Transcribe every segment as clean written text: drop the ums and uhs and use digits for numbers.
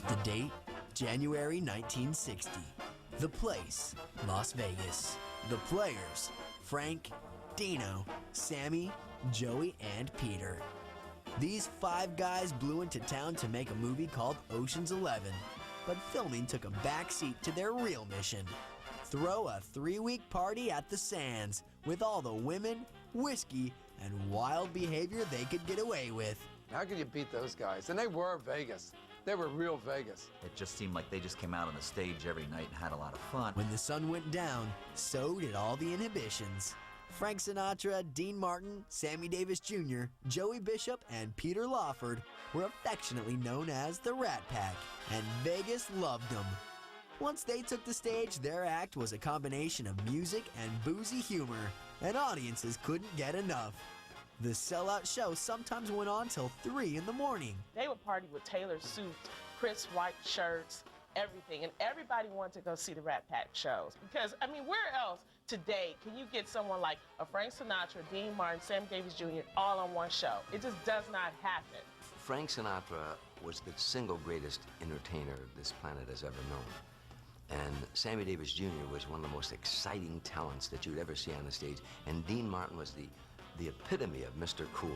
The date, January 1960. The place, Las Vegas. The players, Frank, Dino, Sammy, Joey, and Peter. These 5 guys blew into town to make a movie called Ocean's 11, but filming took a backseat to their real mission. Throw a 3-week party at the Sands with all the women, whiskey, and wild behavior they could get away with. How can you beat those guys? And they were Vegas. They were real Vegas. It just seemed like they just came out on the stage every night and had a lot of fun. When the sun went down, so did all the inhibitions. Frank Sinatra, Dean Martin, Sammy Davis Jr., Joey Bishop, and Peter Lawford were affectionately known as the Rat Pack, and Vegas loved them. Once they took the stage, their act was a combination of music and boozy humor, and audiences couldn't get enough. The sellout show sometimes went on till 3 in the morning. They would party with tailored suits, crisp white shirts, everything, and everybody wanted to go see the Rat Pack shows. Because, I mean, where else today can you get someone like a Frank Sinatra, Dean Martin, Sammy Davis Jr. all on one show? It just does not happen. Frank Sinatra was the single greatest entertainer this planet has ever known. And Sammy Davis Jr. was one of the most exciting talents that you'd ever see on the stage. And Dean Martin was the epitome of Mr. Cool.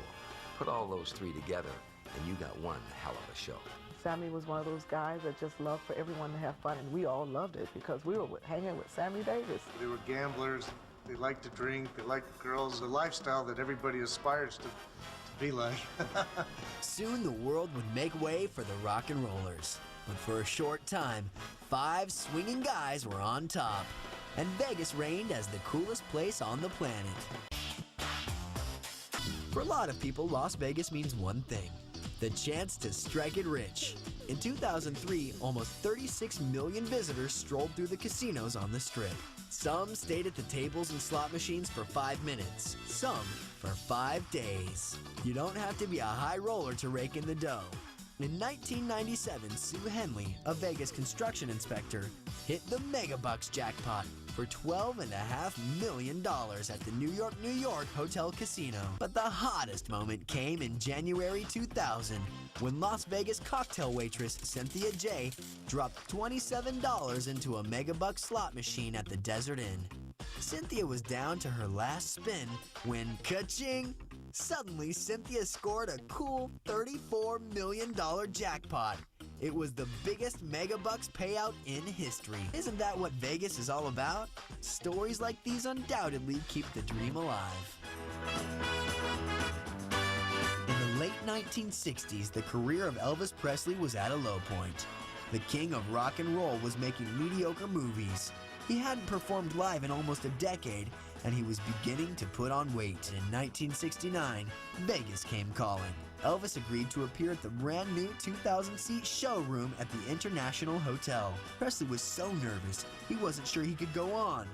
Put all those 3 together, and you got one hell of a show. Sammy was one of those guys that just loved for everyone to have fun, and we all loved it because we were hanging with Sammy Davis. They were gamblers. They liked to drink. They liked girls. A lifestyle that everybody aspires to be like. Soon the world would make way for the rock and rollers. But for a short time, 5 swinging guys were on top, and Vegas reigned as the coolest place on the planet. For a lot of people, Las Vegas means one thing: the chance to strike it rich. In 2003, almost 36 million visitors strolled through the casinos on the Strip. Some stayed at the tables and slot machines for 5 minutes, some for 5 days. You don't have to be a high roller to rake in the dough. In 1997, Sue Henley, a Vegas construction inspector, hit the Megabucks jackpot for $12.5 million at the New York Hotel Casino. But the hottest moment came in January 2000 when Las Vegas cocktail waitress Cynthia J dropped $27 into a Megabucks slot machine at the Desert Inn. Cynthia was down to her last spin when, ka-ching! Suddenly, Cynthia scored a cool $34 million jackpot. It was the biggest Megabucks payout in history. Isn't that what Vegas is all about? Stories like these undoubtedly keep the dream alive. In the late 1960s, the career of Elvis Presley was at a low point. The king of rock and roll was making mediocre movies. He hadn't performed live in almost a decade, and he was beginning to put on weight. In 1969, Vegas came calling. Elvis agreed to appear at the brand new 2,000-seat showroom at the International Hotel. Presley was so nervous, he wasn't sure he could go on.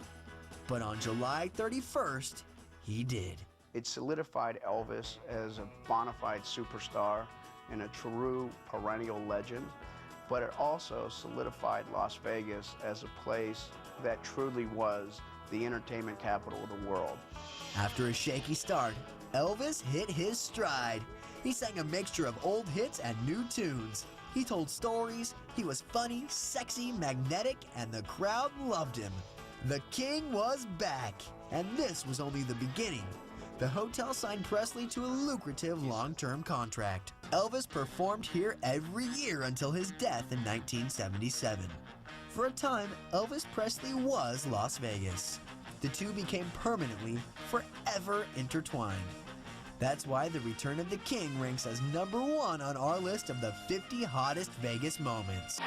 But on July 31st, he did. It solidified Elvis as a bona fide superstar and a true perennial legend, but it also solidified Las Vegas as a place that truly was the entertainment capital of the world. After a shaky start, Elvis hit his stride. He sang a mixture of old hits and new tunes. He told stories, he was funny, sexy, magnetic, and the crowd loved him. The king was back, and this was only the beginning. The hotel signed Presley to a lucrative long-term contract. Elvis performed here every year until his death in 1977. For a time, Elvis Presley was Las Vegas. The two became permanently, forever intertwined. That's why The Return of the King ranks as #1 on our list of the 50 hottest Vegas moments.